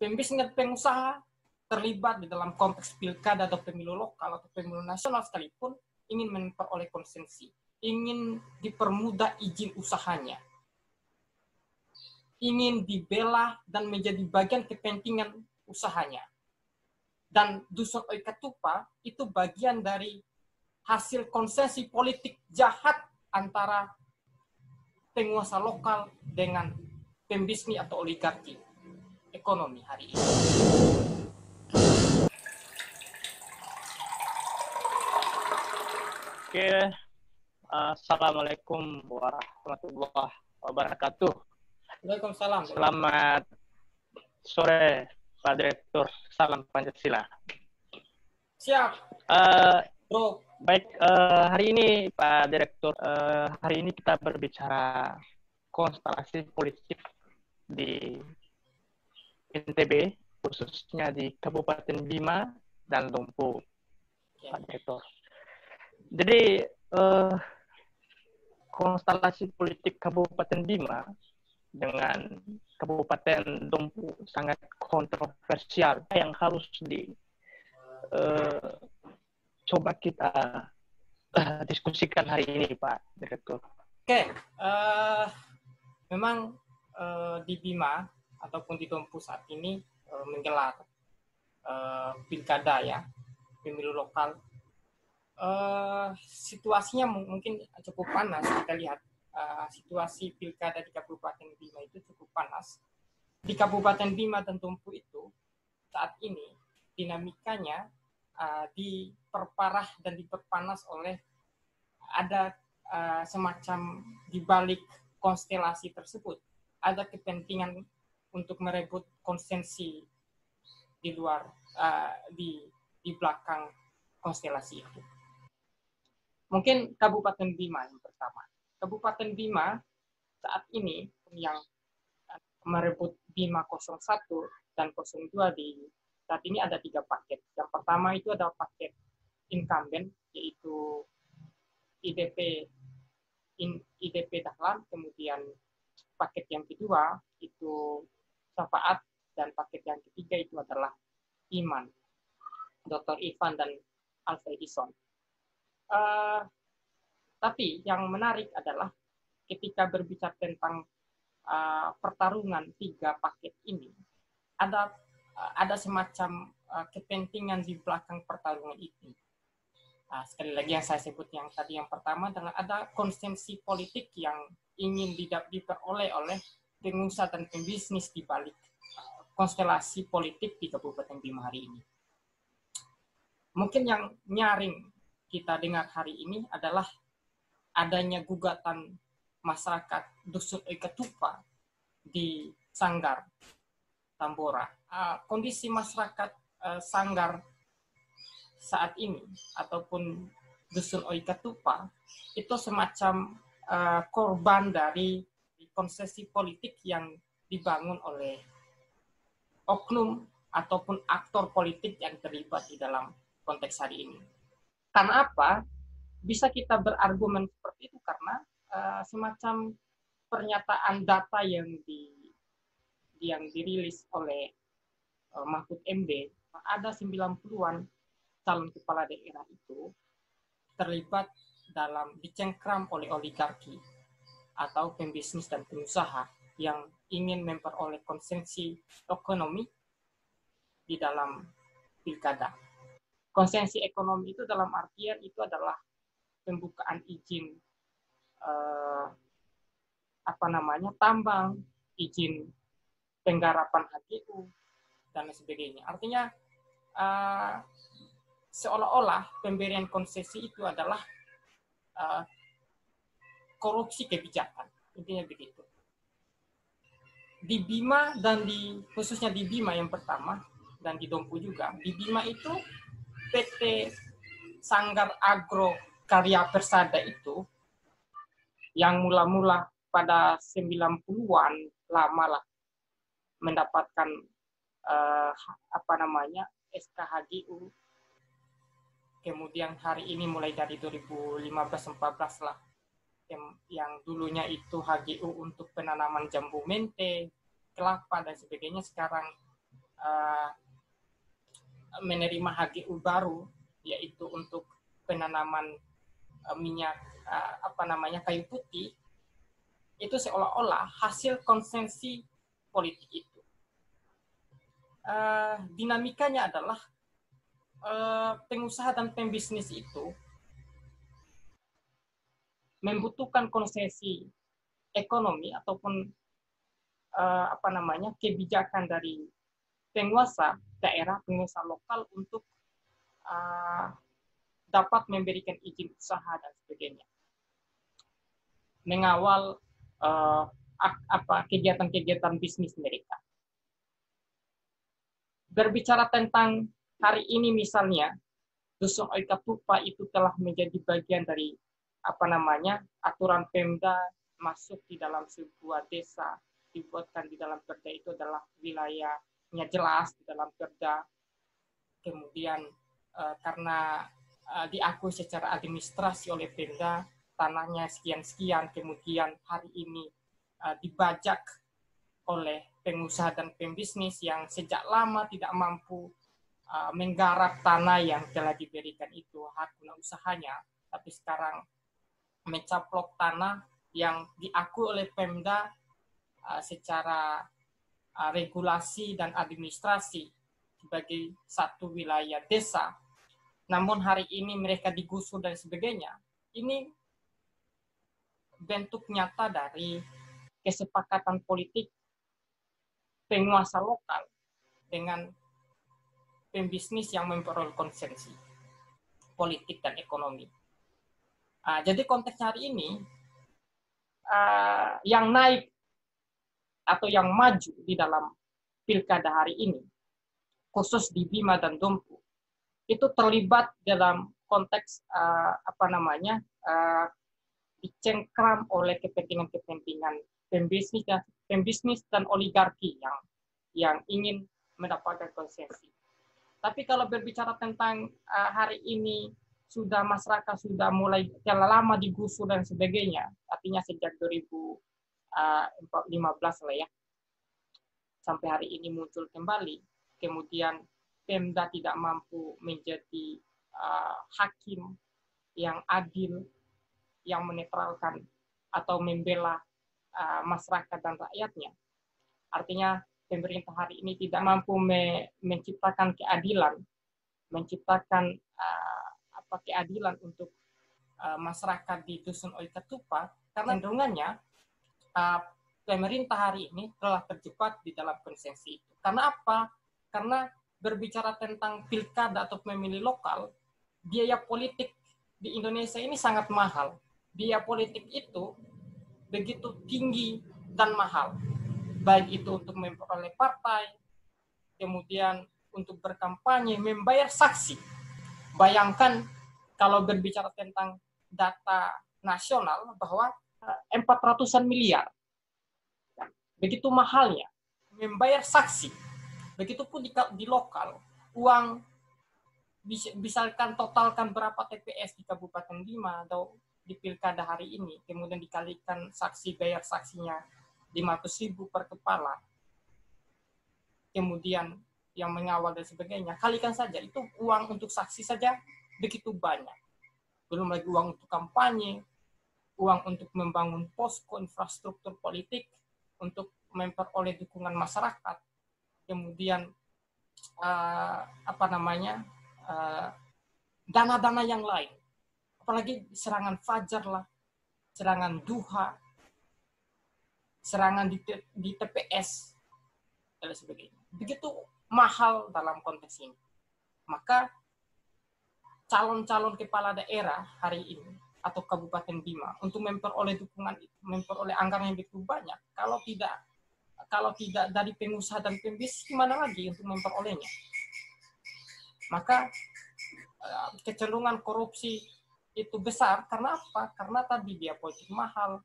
pembisnis dan pengusaha terlibat di dalam konteks pilkada atau pemilu lokal atau pemilu nasional sekalipun ingin memperoleh konsensi, ingin dipermudah izin usahanya, ingin dibela dan menjadi bagian kepentingan usahanya. Dan Dusun Oikatupa itu bagian dari hasil konsensi politik jahat antara penguasa lokal dengan pembisnis atau oligarki ekonomi hari ini. Oke, Assalamualaikum warahmatullahi wabarakatuh. Waalaikumsalam. Selamat sore, Pak Direktur. Salam Pancasila. Siap, Bro. Baik, hari ini Pak Direktur, hari ini kita berbicara konstelasi politik di NTB, khususnya di Kabupaten Bima dan Dompu, Pak Direktur. Jadi konstelasi politik Kabupaten Bima dengan Kabupaten Dompu sangat kontroversial yang harus coba kita diskusikan hari ini, Pak Direktur. Oke, memang di Bima ataupun di Dompu saat ini menggelar pilkada ya, pemilu lokal. Situasinya mungkin cukup panas. Kita lihat situasi pilkada di Kabupaten Bima itu cukup panas. Di Kabupaten Bima dan Dompu itu saat ini dinamikanya diperparah dan diperpanas oleh ada semacam di balik konstelasi tersebut ada kepentingan untuk merebut konsensi di luar di belakang konstelasi itu. Mungkin Kabupaten Bima yang pertama. Kabupaten Bima saat ini yang merebut Bima 01 dan 02 di saat ini ada 3 paket. Yang pertama itu adalah paket incumbent, yaitu IDP Dahlan, kemudian paket yang kedua itu Syafaat, dan paket yang ketiga itu adalah Iman, Dr. Ivan dan Alfredison. Tapi yang menarik adalah ketika berbicara tentang pertarungan 3 paket ini, ada semacam kepentingan di belakang pertarungan itu. Sekali lagi yang saya sebut yang tadi yang pertama adalah ada konsensi politik yang ingin diperoleh oleh pengusaha dan pembisnis di balik konstelasi politik di Kabupaten Bima hari ini. Mungkin yang nyaring kita dengar hari ini adalah adanya gugatan masyarakat Dusun Oikatupa di Sanggar, Tambora. Kondisi masyarakat Sanggar saat ini ataupun Dusun Oikatupa itu semacam korban dari konsesi politik yang dibangun oleh oknum ataupun aktor politik yang terlibat di dalam konteks hari ini. Karena apa? Bisa kita berargumen seperti itu karena semacam pernyataan data yang dirilis oleh Mahfud MD, ada 90-an calon kepala daerah itu terlibat dalam dicengkram oleh oligarki atau pembisnis dan pengusaha yang ingin memperoleh konsensi ekonomi di dalam pilkada. Konsensi ekonomi itu dalam artian itu adalah pembukaan izin tambang, izin penggarapan HGU dan sebagainya. Artinya seolah-olah pemberian konsesi itu adalah korupsi kebijakan, intinya begitu. Di Bima dan khususnya di Bima yang pertama dan di Dompu juga, di Bima itu PT Sanggar Agro Karya Persada itu yang mula-mula pada 90-an lama lah mendapatkan SKHGU, kemudian hari ini mulai dari 2015-14 lah yang dulunya itu HGU untuk penanaman jambu mente, kelapa dan sebagainya, sekarang uh, menerima HGU baru, yaitu untuk penanaman minyak kayu putih, itu seolah-olah hasil konsensi politik itu. Dinamikanya adalah pengusaha dan pembisnis itu membutuhkan konsesi ekonomi ataupun kebijakan dari penguasa daerah, pengusaha lokal untuk dapat memberikan izin usaha dan sebagainya, mengawal kegiatan-kegiatan bisnis mereka. Berbicara tentang hari ini misalnya, Dusun Oikatupa itu telah menjadi bagian dari aturan Pemda masuk di dalam sebuah desa, dibuatkan di dalam perda itu adalah wilayahnya jelas di dalam perda. Kemudian karena diakui secara administrasi oleh Pemda, tanahnya sekian-sekian, kemudian hari ini dibajak oleh pengusaha dan pembisnis yang sejak lama tidak mampu menggarap tanah yang telah diberikan itu hak guna usahanya, tapi sekarang mencaplok tanah yang diakui oleh Pemda secara regulasi dan administrasi sebagai satu wilayah desa. Namun hari ini mereka digusur dan sebagainya. Ini bentuk nyata dari kesepakatan politik penguasa lokal dengan pembisnis yang memperoleh konsensi politik dan ekonomi. Jadi konteks hari ini yang naik atau yang maju di dalam pilkada hari ini, khusus di Bima dan Dompu, itu terlibat dalam konteks dicengkram oleh kepentingan-kepentingan pembisnis dan oligarki yang ingin mendapatkan konsensi. Tapi kalau berbicara tentang hari ini masyarakat sudah mulai lama digusur dan sebagainya, artinya sejak 2015 lah ya, sampai hari ini muncul kembali. Kemudian Pemda tidak mampu menjadi hakim yang adil, yang menetralkan atau membela masyarakat dan rakyatnya. Artinya pemerintah hari ini tidak mampu menciptakan keadilan, menciptakan keadilan untuk masyarakat di Dusun Oikatupa, karena cenderungannya pemerintah hari ini telah terjebak di dalam konsensi itu. Karena apa? Karena berbicara tentang pilkada atau pemilih lokal, biaya politik di Indonesia ini sangat mahal. Biaya politik itu begitu tinggi dan mahal. Baik itu untuk memperoleh partai, kemudian untuk berkampanye, membayar saksi. Bayangkan kalau berbicara tentang data nasional bahwa 400-an miliar. Begitu mahalnya membayar saksi. Begitupun di lokal, uang misalkan totalkan berapa TPS di Kabupaten Bima atau di pilkada hari ini, kemudian dikalikan saksi, bayar saksinya 500.000 per kepala, kemudian yang mengawal dan sebagainya, kalikan saja, itu uang untuk saksi saja begitu banyak. Belum lagi uang untuk kampanye, uang untuk membangun posko infrastruktur politik, untuk memperoleh dukungan masyarakat, kemudian dana-dana yang lain, apalagi serangan fajar lah, serangan duha, serangan di TPS dan sebagainya. Begitu mahal dalam konteks ini. Maka calon-calon kepala daerah hari ini atau Kabupaten Bima untuk memperoleh dukungan, memperoleh anggaran yang begitu banyak, kalau tidak dari pengusaha dan pembisnis, gimana lagi untuk memperolehnya? Maka kecenderungan korupsi itu besar. Karena apa? Karena tadi dia politik mahal,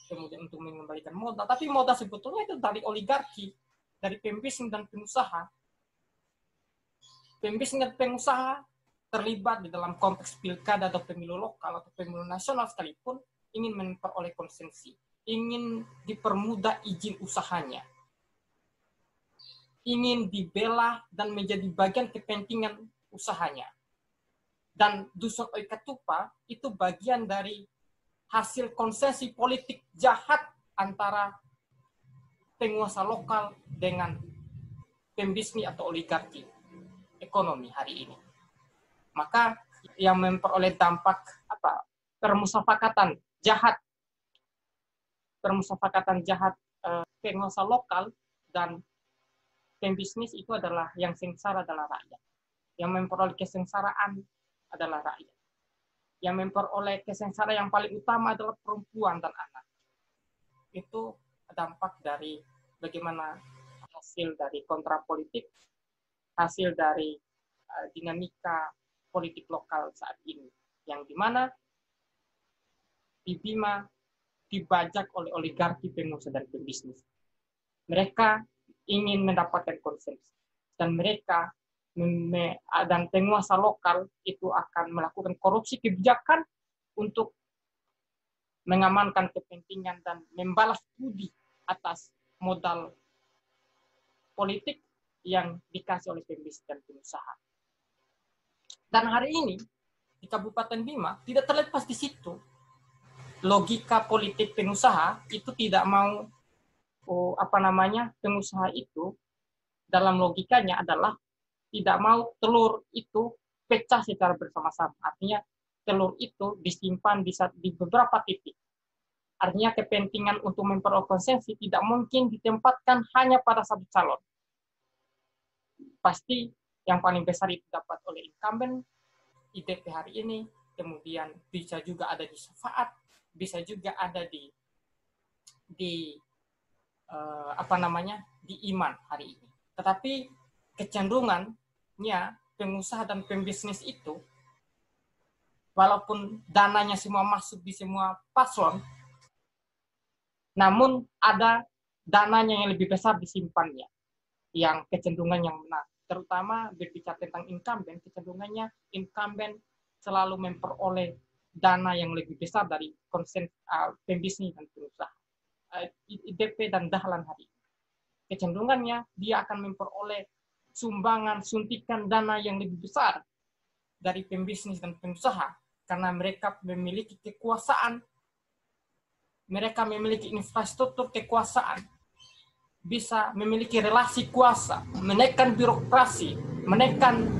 kemudian untuk mengembalikan modal. Tapi modal sebetulnya itu dari oligarki, dari pembisnis dan pengusaha. Pembisnis dan pengusaha terlibat di dalam konteks pilkada atau pemilu lokal atau pemilu nasional sekalipun, ingin memperoleh konsensi, ingin dipermudah izin usahanya. ingin dibela dan menjadi bagian kepentingan usahanya. Dan Dusun Oikatupa itu bagian dari hasil konsesi politik jahat antara penguasa lokal dengan pembisnis atau oligarki ekonomi hari ini. Maka yang memperoleh dampak permusafakatan jahat penguasa lokal dan pembisnis itu adalah yang sengsara adalah rakyat. Yang memperoleh kesengsaraan adalah rakyat. Yang memperoleh kesengsaraan yang paling utama adalah perempuan dan anak. Itu dampak dari bagaimana hasil dari kontrapolitik, hasil dari dinamika politik lokal saat ini, yang dimana di Bima dibajak oleh oligarki pengusaha dan pembisnis. Mereka ingin mendapatkan konsensus dan mereka dan penguasa lokal itu akan melakukan korupsi kebijakan untuk mengamankan kepentingan dan membalas budi atas modal politik yang dikasih oleh pembisnis dan pengusaha. Dan hari ini di Kabupaten Bima tidak terlepas di situ. Logika politik pengusaha itu tidak mau pengusaha itu dalam logikanya adalah tidak mau telur itu pecah secara bersama-sama. Artinya telur itu disimpan di beberapa titik. Artinya kepentingan untuk memperoleh konsensus tidak mungkin ditempatkan hanya pada satu calon. Pasti yang paling besar itu dapat oleh incumbent, IDP hari ini, kemudian bisa juga ada di Syafaat, bisa juga ada di Iman hari ini. Tetapi kecenderungannya pengusaha dan pembisnis itu, walaupun dananya semua masuk di semua paslon, namun ada dananya yang lebih besar disimpannya, yang kecenderungan yang benar. Terutama berbicara tentang incumbent, kecenderungannya incumbent selalu memperoleh dana yang lebih besar dari konsen pembisnis dan pengusaha. IDP dan Dahlan hari ini. Kecenderungannya dia akan memperoleh sumbangan, suntikan dana yang lebih besar dari pembisnis dan pengusaha karena mereka memiliki kekuasaan, mereka memiliki infrastruktur kekuasaan, bisa memiliki relasi kuasa, menekan birokrasi, menekan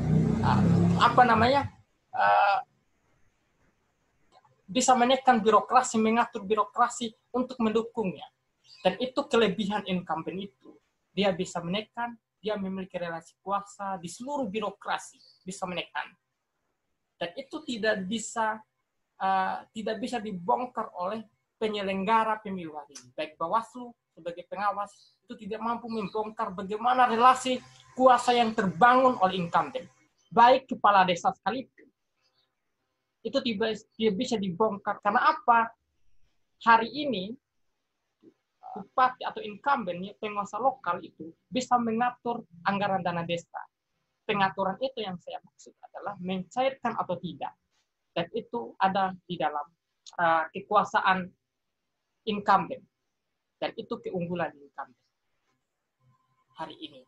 bisa menekan birokrasi, mengatur birokrasi untuk mendukungnya. Dan itu kelebihan incumbent itu. Dia bisa menekan, dia memiliki relasi kuasa di seluruh birokrasi, bisa menekan. Dan itu tidak bisa dibongkar oleh penyelenggara pemilu hari ini. Baik Bawaslu sebagai pengawas itu tidak mampu membongkar bagaimana relasi kuasa yang terbangun oleh incumbent. Baik kepala desa sekalipun. Itu tidak bisa dibongkar. Karena apa? Hari ini bupati atau incumbent, penguasa lokal itu bisa mengatur anggaran dana desa. Pengaturan itu yang saya maksud adalah mencairkan atau tidak. Dan itu ada di dalam kekuasaan incumbent. Dan itu keunggulan incumbent hari ini.